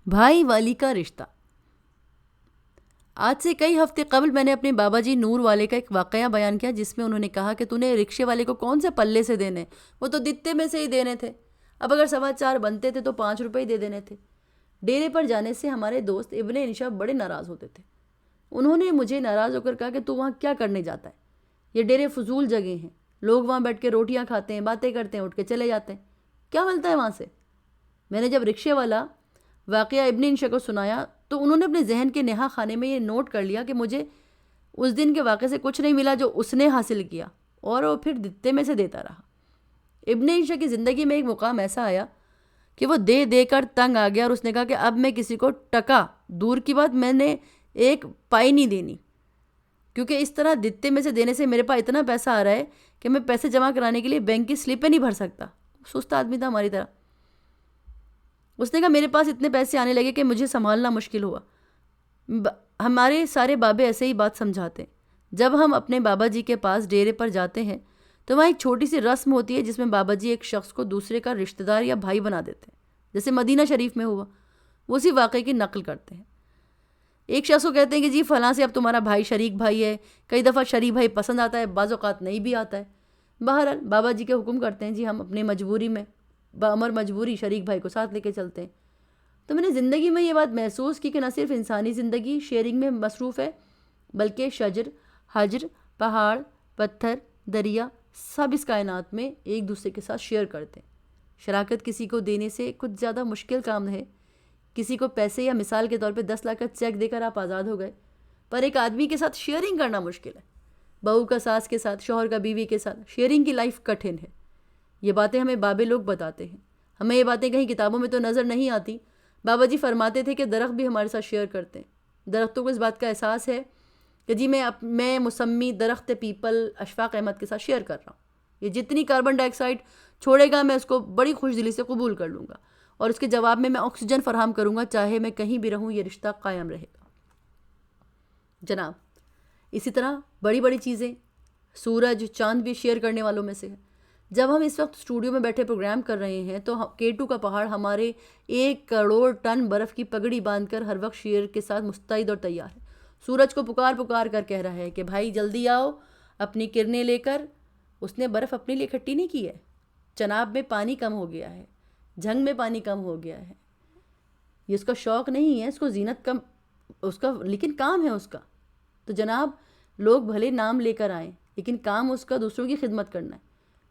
بھائی والی کا رشتہ۔ آج سے کئی ہفتے قبل میں نے اپنے بابا جی نور والے کا ایک واقعہ بیان کیا، جس میں انہوں نے کہا کہ تو نے رکشے والے کو کون سے پلے سے دینے، وہ تو دتے میں سے ہی دینے تھے، اب اگر 4.25 بنتے تھے تو 5 روپے ہی دے دینے تھے۔ ڈیرے پر جانے سے ہمارے دوست ابن انشا بڑے ناراض ہوتے تھے۔ انہوں نے مجھے ناراض ہو کر کہا کہ تو وہاں کیا کرنے جاتا ہے، یہ ڈیرے فضول جگہ ہیں، لوگ وہاں بیٹھ کے روٹیاں کھاتے ہیں، باتیں کرتے ہیں، اٹھ کے چلے جاتے ہیں، کیا ملتا ہے وہاں سے؟ میں نے جب رکشے والا واقعہ ابن انشا کو سنایا تو انہوں نے اپنے ذہن کے نہا خانے میں یہ نوٹ کر لیا کہ مجھے اس دن کے واقعے سے کچھ نہیں ملا جو اس نے حاصل کیا، اور وہ پھر دتے میں سے دیتا رہا۔ ابن انشا کی زندگی میں ایک مقام ایسا آیا کہ وہ دے دے کر تنگ آ گیا، اور اس نے کہا کہ اب میں کسی کو ٹکا دور کی بات میں نے ایک پائی نہیں دینی، کیونکہ اس طرح دتے میں سے دینے سے میرے پاس اتنا پیسہ آ رہا ہے کہ میں پیسے جمع کرانے کے لیے بینک کی سلپیں نہیں بھر سکتا۔ سست آدمی تھا ہماری طرح۔ اس نے کہا میرے پاس اتنے پیسے آنے لگے کہ مجھے سنبھالنا مشکل ہوا۔ ہمارے سارے بابے ایسے ہی بات سمجھاتے ہیں۔ جب ہم اپنے بابا جی کے پاس ڈیرے پر جاتے ہیں تو وہاں ایک چھوٹی سی رسم ہوتی ہے جس میں بابا جی ایک شخص کو دوسرے کا رشتہ دار یا بھائی بنا دیتے ہیں، جیسے مدینہ شریف میں ہوا۔ وہ اسی واقعے کی نقل کرتے ہیں۔ ایک شخص کو کہتے ہیں کہ جی فلاں سے اب تمہارا بھائی شریک بھائی ہے، کئی دفعہ شریک بھائی پسند آتا ہے، بعض اوقات نہیں بھی آتا ہے۔ بہرحال بابا جی کے حکم کرتے ہیں، جی ہم اپنی مجبوری میں بامر مجبوری شریک بھائی کو ساتھ لے کے چلتے ہیں۔ تو میں نے زندگی میں یہ بات محسوس کی کہ نہ صرف انسانی زندگی شیئرنگ میں مصروف ہے، بلکہ شجر، حجر، پہاڑ، پتھر، دریا سب اس کائنات میں ایک دوسرے کے ساتھ شیئر کرتے ہیں۔ شراکت کسی کو دینے سے کچھ زیادہ مشکل کام ہے۔ کسی کو پیسے یا مثال کے طور پہ 10 لاکھ کا چیک دے کر آپ آزاد ہو گئے، پر ایک آدمی کے ساتھ شیئرنگ کرنا مشکل ہے۔ بہو کا ساس کے ساتھ، شوہر کا بیوی کے ساتھ شیئرنگ کی لائف کٹھن ہے۔ یہ باتیں ہمیں بابے لوگ بتاتے ہیں، ہمیں یہ باتیں کہیں کتابوں میں تو نظر نہیں آتی۔ بابا جی فرماتے تھے کہ درخت بھی ہمارے ساتھ شیئر کرتے ہیں۔ درختوں کو اس بات کا احساس ہے کہ جی میں مسمی درخت پیپل اشفاق احمد کے ساتھ شیئر کر رہا ہوں، یہ جتنی کاربن ڈائی آکسائڈ چھوڑے گا میں اس کو بڑی خوش دلی سے قبول کر لوں گا، اور اس کے جواب میں آکسیجن فراہم کروں گا، چاہے میں کہیں بھی رہوں یہ رشتہ قائم رہے گا۔ جناب اسی طرح بڑی بڑی چیزیں، سورج چاند بھی شیئر کرنے والوں میں سے ہے۔ جب ہم اس وقت اسٹوڈیو میں بیٹھے پروگرام کر رہے ہیں تو K2 کا پہاڑ ہمارے 1 کروڑ ٹن برف کی پگڑی باندھ کر ہر وقت شیئر کے ساتھ مستعد اور تیار ہے۔ سورج کو پکار کر کہہ رہا ہے کہ بھائی جلدی آؤ اپنی کرنیں لے کر۔ اس نے برف اپنے لیے اکٹھی نہیں کی ہے۔ چناب میں پانی کم ہو گیا ہے، جھنگ میں پانی کم ہو گیا ہے، یہ اس کا شوق نہیں ہے، اس کو زینت کم اس کا، لیکن کام ہے اس کا۔ تو جناب لوگ بھلے نام لے کر آئیں، لیکن کام اس کا دوسروں کی خدمت کرنا ہے۔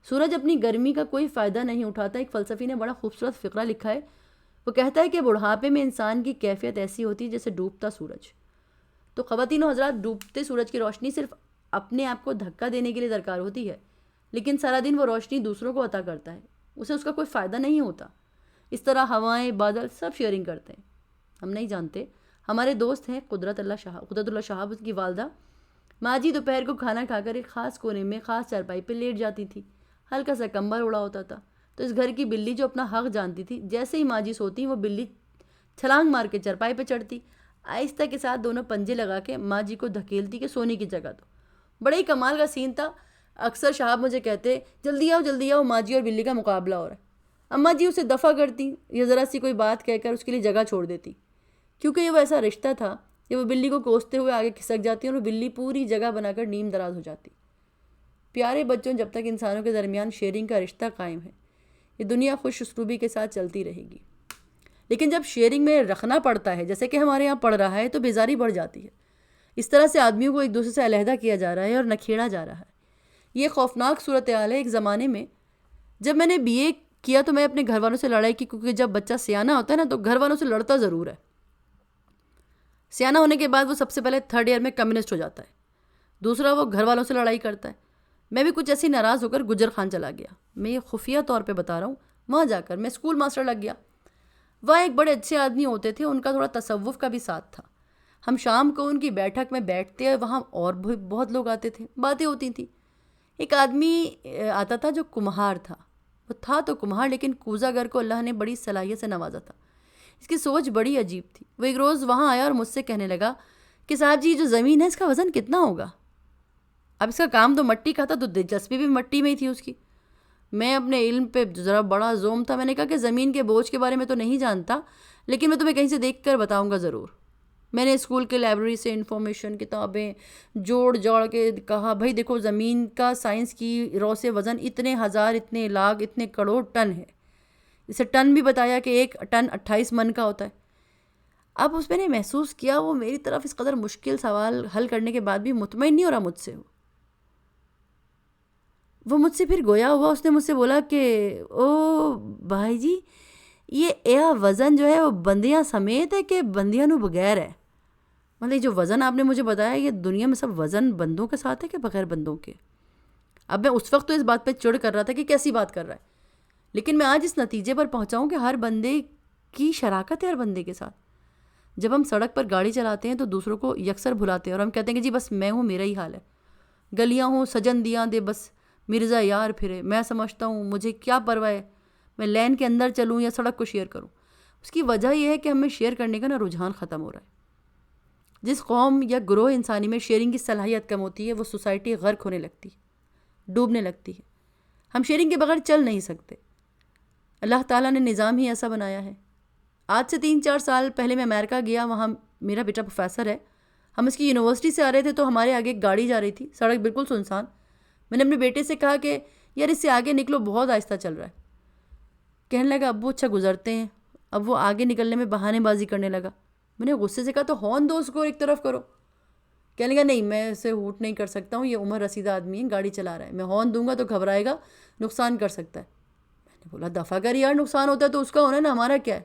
سورج اپنی گرمی کا کوئی فائدہ نہیں اٹھاتا۔ ایک فلسفی نے بڑا خوبصورت فقرہ لکھا ہے، وہ کہتا ہے کہ بڑھاپے میں انسان کی کیفیت ایسی ہوتی ہے جیسے ڈوبتا سورج۔ تو خواتین و حضرات، ڈوبتے سورج کی روشنی صرف اپنے آپ کو دھکا دینے کے لیے درکار ہوتی ہے، لیکن سارا دن وہ روشنی دوسروں کو عطا کرتا ہے، اسے اس کا کوئی فائدہ نہیں ہوتا۔ اس طرح ہوائیں، بادل سب شیئرنگ کرتے ہیں، ہم نہیں جانتے۔ ہمارے دوست ہیں قدرت اللہ شہاب، اس کی والدہ ماں جی دوپہر کو کھانا کھا کر ایک خاص کونے میں خاص چارپائی پہ لیٹ جاتی تھی، ہلکا سا کمبل اڑا ہوتا تھا۔ تو اس گھر کی بلی جو اپنا حق جانتی تھی، جیسے ہی ماں جی سوتی وہ بلی چھلانگ مار کے چارپائی پہ چڑھتی، آہستہ کے ساتھ دونوں پنجے لگا کے ماں جی کو دھکیلتی کہ سونے کی جگہ دو۔ بڑے ہی کمال کا سین تھا۔ اکثر شہاب مجھے کہتے جلدی آؤ، ماں جی اور بلی کا مقابلہ ہو رہا ہے۔ اماں جی اسے دفع کرتی یا ذرا سی کوئی بات کہہ کر اس کے لیے جگہ چھوڑ دیتی، کیونکہ یہ وہ ایسا رشتہ تھا کہ وہ بلی کو کوستے ہوئے آگے کھسک جاتی اور وہ بلی پوری جگہ بنا کر نیم دراز ہو جاتی۔ پیارے بچوں، جب تک انسانوں کے درمیان شیئرنگ کا رشتہ قائم ہے، یہ دنیا خوش اسلوبی کے ساتھ چلتی رہے گی۔ لیکن جب شیئرنگ میں رکھنا پڑتا ہے، جیسے کہ ہمارے یہاں پڑ رہا ہے، تو بیزاری بڑھ جاتی ہے۔ اس طرح سے آدمیوں کو ایک دوسرے سے علیحدہ کیا جا رہا ہے اور نکھیڑا جا رہا ہے۔ یہ خوفناک صورتحال ہے۔ ایک زمانے میں جب میں نے BA کیا تو میں اپنے گھر والوں سے لڑائی کی، کیونکہ جب بچہ سیانہ ہوتا ہے نا تو گھر والوں سے لڑتا ضرور ہے۔ سیانہ ہونے کے بعد وہ سب سے پہلے 3rd ایئر میں کمیونسٹ ہو جاتا ہے، دوسرا وہ گھر والوں سے لڑائی کرتا ہے۔ میں بھی کچھ ایسی ناراض ہو کر گجر خان چلا گیا۔ میں یہ خفیہ طور پہ بتا رہا ہوں۔ وہاں جا کر میں اسکول ماسٹر لگ گیا۔ وہاں ایک بڑے اچھے آدمی ہوتے تھے، ان کا تھوڑا تصوف کا بھی ساتھ تھا۔ ہم شام کو ان کی بیٹھک میں بیٹھتے، وہاں اور بھی بہت لوگ آتے تھے، باتیں ہوتی تھیں۔ ایک آدمی آتا تھا جو کمہار تھا، وہ تھا تو کمہار، لیکن کوزہ گر کو اللہ نے بڑی صلاحیت سے نوازا تھا۔ اس کی سوچ بڑی عجیب تھی۔ وہ ایک روز وہاں آیا اور مجھ سے کہنے لگا کہ صاحب جی جو زمین ہے اس کا وزن کتنا ہوگا؟ اب اس کا کام تو مٹی کا تھا، تو دلچسپی بھی مٹی میں ہی تھی اس کی۔ میں اپنے علم پہ ذرا بڑا زوم تھا. میں نے کہا کہ زمین کے بوجھ کے بارے میں تو نہیں جانتا، لیکن میں تمہیں کہیں سے دیکھ کر بتاؤں گا ضرور. میں نے اسکول کے لائبریری سے انفارمیشن کتابیں جوڑ جاڑ کے کہا بھائی دیکھو زمین کا سائنس کی رو سے وزن اتنے ہزار، اتنے لاکھ، اتنے کروڑ ٹن ہے. اسے ٹن بھی بتایا کہ 1 ٹن 28 من کا ہوتا ہے. اب اس میں نے محسوس کیا وہ میری طرف اس قدر مشکل سوال حل کرنے کے بعد بھی مطمئن نہیں ہو رہا مجھ سے. وہ مجھ سے پھر گویا ہوا، اس نے مجھ سے بولا کہ او بھائی جی یہ وزن جو ہے وہ بندیاں سمیت ہے کہ بندیاں نو بغیر ہے؟ مطلب جو وزن آپ نے مجھے بتایا یہ دنیا میں سب وزن بندوں کے ساتھ ہے کہ بغیر بندوں کے؟ اب میں اس وقت تو اس بات پہ چڑ کر رہا تھا کہ کیسی بات کر رہا ہے، لیکن میں آج اس نتیجے پر پہنچا ہوں کہ ہر بندے کی شراکت ہے ہر بندے کے ساتھ. جب ہم سڑک پر گاڑی چلاتے ہیں تو دوسروں کو یکسر بھلاتے ہیں اور ہم کہتے ہیں کہ جی بس میں ہوں، میرا ہی حال ہے. گلیاں ہوں سجن دیاں دے بس مرزا یار پھرے، میں سمجھتا ہوں مجھے کیا پرواہ ہے، میں لین کے اندر چلوں یا سڑک کو شیئر کروں. اس کی وجہ یہ ہے کہ ہمیں شیئر کرنے کا رجحان ختم ہو رہا ہے. جس قوم یا گروہ انسانی میں شیئرنگ کی صلاحیت کم ہوتی ہے وہ سوسائٹی غرق ہونے لگتی ہے، ڈوبنے لگتی ہے. ہم شیئرنگ کے بغیر چل نہیں سکتے. اللہ تعالیٰ نے نظام ہی ایسا بنایا ہے. آج سے 3-4 سال پہلے میں امریکہ گیا، وہاں میرا بیٹا پروفیسر ہے. ہم اس کی یونیورسٹی سے آ رہے تھے تو ہمارے آگے ایک گاڑی جا رہی تھی، سڑک بالکل سنسان. میں نے اپنے بیٹے سے کہا کہ یار اس سے آگے نکلو، بہت آہستہ چل رہا ہے. کہنے لگا ابو اچھا گزرتے ہیں. اب وہ آگے نکلنے میں بہانے بازی کرنے لگا. میں نے غصے سے کہا تو ہارن دو اس کو ایک طرف کرو. کہنے لگا نہیں میں اسے ہوٹ نہیں کر سکتا ہوں، یہ عمر رسیدہ آدمی ہے، گاڑی چلا رہا ہے، میں ہارن دوں گا تو گھبرائے گا، نقصان کر سکتا ہے. میں نے بولا دفع کر یار، نقصان ہوتا ہے تو اس کا ہونا ہے نا، ہمارا کیا ہے.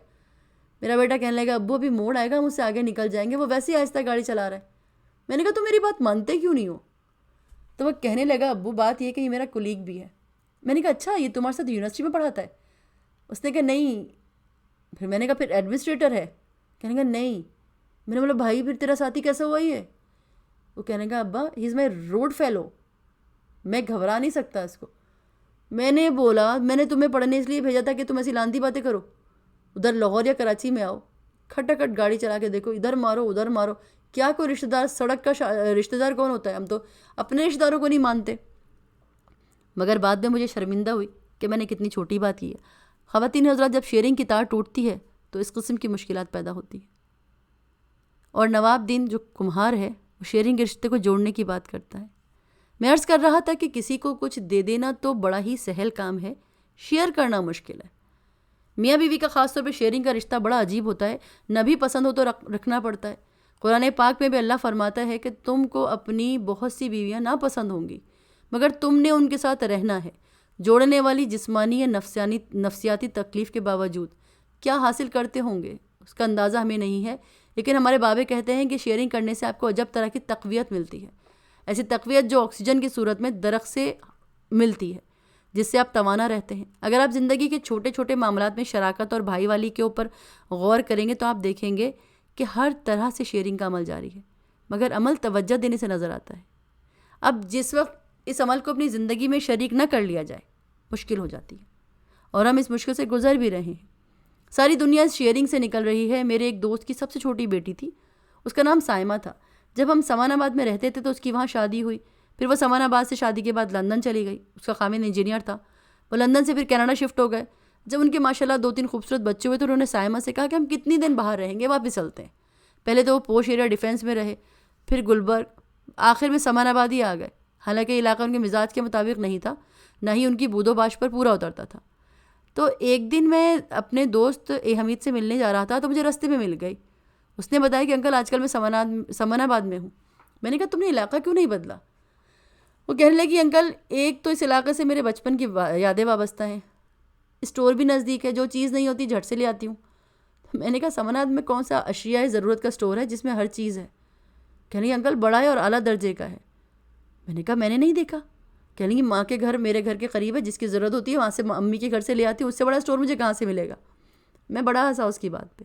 میرا بیٹا کہنے لگا ابو ابھی موڑ آئے گا، ہم اس سے آگے نکل جائیں گے، وہ ویسے ہی آہستہ گاڑی چلا رہا ہے. میں نے کہا تو میری بات مانتے کیوں نہیں ہو؟ تو وہ کہنے لگا ابو بات یہ کہ یہ میرا کولیگ بھی ہے. میں نے کہا اچھا یہ تمہارے ساتھ یونیورسٹی میں پڑھاتا ہے؟ اس نے کہا نہیں. پھر میں نے کہا پھر ایڈمنسٹریٹر ہے؟ کہنے کا نہیں. میں نے بولا بھائی پھر تیرا ساتھی کیسا ہوا یہ؟ وہ کہنے کا ابا ہی از مائی روڈ فیلو، میں گھبرا نہیں سکتا اس کو. میں نے بولا میں نے تمہیں پڑھنے اس لیے بھیجا تھا کہ تم ایسی لاندی باتیں کرو، ادھر لاہور یا کراچی میں آؤ، کھٹا گاڑی چلا کے دیکھو، ادھر مارو ادھر مارو. کیا کوئی رشتہ دار سڑک کا رشتہ دار کون ہوتا ہے؟ ہم تو اپنے رشتہ داروں کو نہیں مانتے. مگر بعد میں مجھے شرمندہ ہوئی کہ میں نے کتنی چھوٹی بات کی ہے. خواتین حضرات جب شیئرنگ کی تار ٹوٹتی ہے تو اس قسم کی مشکلات پیدا ہوتی ہیں. اور نواب دین جو کمہار ہے وہ شیئرنگ کے رشتے کو جوڑنے کی بات کرتا ہے. میں عرض کر رہا تھا کہ کسی کو کچھ دے دینا تو بڑا ہی سہل کام ہے، شیئر کرنا مشکل ہے. میاں بیوی کا خاص طور پہ شیئرنگ کا رشتہ بڑا عجیب ہوتا ہے، نہ بھی پسند ہو تو رکھنا پڑتا ہے. قرآن پاک میں بھی اللہ فرماتا ہے کہ تم کو اپنی بہت سی بیویاں ناپسند ہوں گی مگر تم نے ان کے ساتھ رہنا ہے، جوڑنے والی جسمانی یا نفسیاتی تکلیف کے باوجود. کیا حاصل کرتے ہوں گے اس کا اندازہ ہمیں نہیں ہے، لیکن ہمارے بابے کہتے ہیں کہ شیئرنگ کرنے سے آپ کو عجب طرح کی تقویت ملتی ہے، ایسی تقویت جو آکسیجن کی صورت میں درخت سے ملتی ہے، جس سے آپ توانا رہتے ہیں. اگر آپ زندگی کے چھوٹے چھوٹے معاملات میں شراکت اور بھائی والی کے اوپر غور کریں گے تو آپ دیکھیں گے کہ ہر طرح سے شیئرنگ کا عمل جاری ہے، مگر عمل توجہ دینے سے نظر آتا ہے. اب جس وقت اس عمل کو اپنی زندگی میں شریک نہ کر لیا جائے مشکل ہو جاتی ہے، اور ہم اس مشکل سے گزر بھی رہے ہیں. ساری دنیا اس شیئرنگ سے نکل رہی ہے. میرے ایک دوست کی سب سے چھوٹی بیٹی تھی، اس کا نام سائمہ تھا. جب ہم سمان آباد میں رہتے تھے تو اس کی وہاں شادی ہوئی. پھر وہ سمان آباد سے شادی کے بعد لندن چلی گئی. اس کا خاوند انجینئر تھا. وہ لندن سے پھر کینیڈا شفٹ ہو گئے. جب ان کے ماشاءاللہ 2-3 خوبصورت بچے ہوئے تو انہوں نے سائمہ سے کہا کہ ہم کتنی دن باہر رہیں گے، واپس چلتے ہیں. پہلے تو وہ پوش ایریا ڈیفینس میں رہے، پھر گلبرگ، آخر میں سمان آباد ہی آ گئے. حالانکہ علاقہ ان کے مزاج کے مطابق نہیں تھا، نہ ہی ان کی بود و باش پر پورا اترتا تھا. تو ایک دن میں اپنے دوست حمید سے ملنے جا رہا تھا تو مجھے راستے میں مل گئی. اس نے بتایا کہ انکل آج کل میں سمان آباد میں ہوں. میں نے کہا تم نے علاقہ کیوں نہیں بدلا؟ وہ کہنے لگی انکل ایک تو اس علاقے سے میرے بچپن کی یادیں وابستہ ہیں، اسٹور بھی نزدیک ہے، جو چیز نہیں ہوتی جھٹ سے لے آتی ہوں. میں نے کہا سمان آباد میں کون سا اشیاء ضرورت کا اسٹور ہے جس میں ہر چیز ہے؟ کہنے لگی انکل بڑا ہے اور اعلیٰ درجے کا ہے. میں نے کہا میں نے نہیں دیکھا. کہنے لگی ماں کے گھر میرے گھر کے قریب ہے، جس کی ضرورت ہوتی ہے وہاں سے امی کے گھر سے لے آتی ہوں، اس سے بڑا اسٹور مجھے کہاں سے ملے گا؟ میں بڑا ہنسا اس کی بات پہ.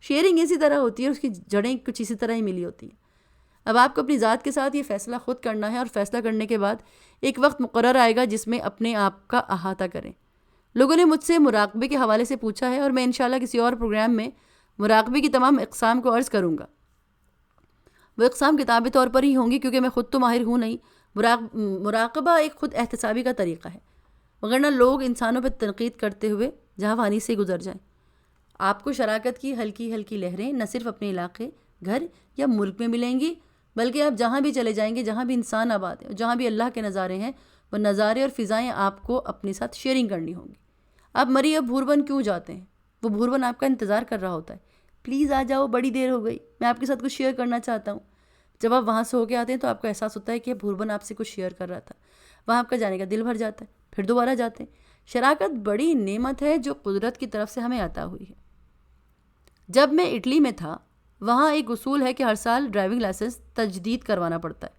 شیئرنگ اسی طرح ہوتی ہے، اس کی جڑیں کچھ اسی طرح ہی ملی ہوتی ہیں. اب آپ کو اپنی ذات کے ساتھ یہ فیصلہ خود کرنا ہے، اور فیصلہ کرنے کے بعد ایک وقت مقرر آئے گا جس میں اپنے آپ کا احاطہ کریں. لوگوں نے مجھ سے مراقبے کے حوالے سے پوچھا ہے، اور میں انشاءاللہ کسی اور پروگرام میں مراقبے کی تمام اقسام کو عرض کروں گا. وہ اقسام کتابی طور پر ہی ہوں گی کیونکہ میں خود تو ماہر ہوں نہیں. مراقبہ ایک خود احتسابی کا طریقہ ہے. وگرنہ لوگ انسانوں پہ تنقید کرتے ہوئے جہاں سے گزر جائیں۔ آپ کو شراکت کی ہلکی ہلکی لہریں نہ صرف اپنے علاقے، گھر یا ملک میں ملیں گی، بلکہ آپ جہاں بھی چلے جائیں گے، جہاں بھی انسان آباد ہیں، جہاں بھی اللہ کے نظارے ہیں، وہ نظارے اور فضائیں آپ کو اپنے ساتھ شیئرنگ کرنی ہوں گی۔ آپ مری اب بھوربن کیوں جاتے ہیں؟ وہ بھوربن آپ کا انتظار کر رہا ہوتا ہے، پلیز آ جاؤ، بڑی دیر ہو گئی، میں آپ کے ساتھ کچھ شیئر کرنا چاہتا ہوں۔ جب آپ وہاں سے ہو کے آتے ہیں تو آپ کو احساس ہوتا ہے کہ بھوربن آپ سے کچھ شیئر کر رہا تھا، وہاں آپ کا جانے کا دل بھر جاتا ہے، پھر دوبارہ جاتے ہیں۔ شراکت بڑی نعمت ہے جو قدرت کی طرف سے ہمیں عطا ہوئی ہے۔ جب میں اٹلی میں تھا، وہاں ایک اصول ہے کہ ہر سال ڈرائیونگ لائسنس تجدید کروانا پڑتا ہے،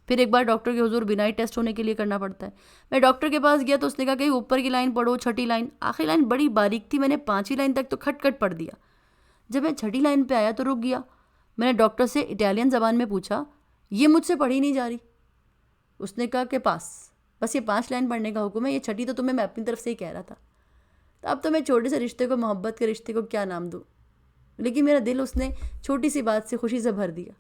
پھر ایک بار ڈاکٹر کے حضور بینائی ٹیسٹ ہونے کے لیے کرنا پڑتا ہے۔ میں ڈاکٹر کے پاس گیا تو اس نے کہا کہ اوپر کی لائن پڑھو، چھٹی لائن۔ آخری لائن بڑی باریک تھی، میں نے 5ویں لائن تک تو کھٹ کھٹ پڑھ دیا۔ جب میں چھٹی لائن پہ آیا تو رک گیا۔ میں نے ڈاکٹر سے اٹالین زبان میں پوچھا، یہ مجھ سے پڑھی نہیں جا رہی۔ اس نے کہا کہ بس یہ 5 لائن پڑھنے کا حکم ہے، یہ چھٹی تو تمہیں میں اپنی طرف سے ہی کہہ رہا تھا۔ تو اب تو میں چھوٹے سے رشتے کو، محبت کے رشتے کو کیا نام دوں، لیکن میرا دل اس نے چھوٹی سی بات سے خوشی سے بھر دیا۔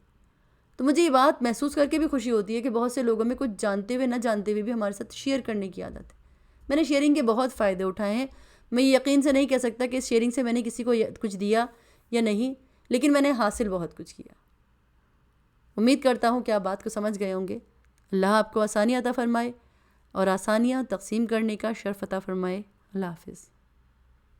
تو مجھے یہ بات محسوس کر کے بھی خوشی ہوتی ہے کہ بہت سے لوگوں میں کچھ جانتے ہوئے نہ جانتے ہوئے بھی ہمارے ساتھ شیئر کرنے کی عادت ہے۔ میں نے شیئرنگ کے بہت فائدے اٹھائے ہیں۔ میں یہ یقین سے نہیں کہہ سکتا کہ اس شیئرنگ سے میں نے کسی کو کچھ دیا یا نہیں، لیکن میں نے حاصل بہت کچھ کیا۔ امید کرتا ہوں کہ آپ بات کو سمجھ گئے ہوں گے۔ اللہ آپ کو آسانیاں عطا فرمائے اور آسانیاں تقسیم کرنے کا شرف عطا فرمائے۔ اللہ حافظ۔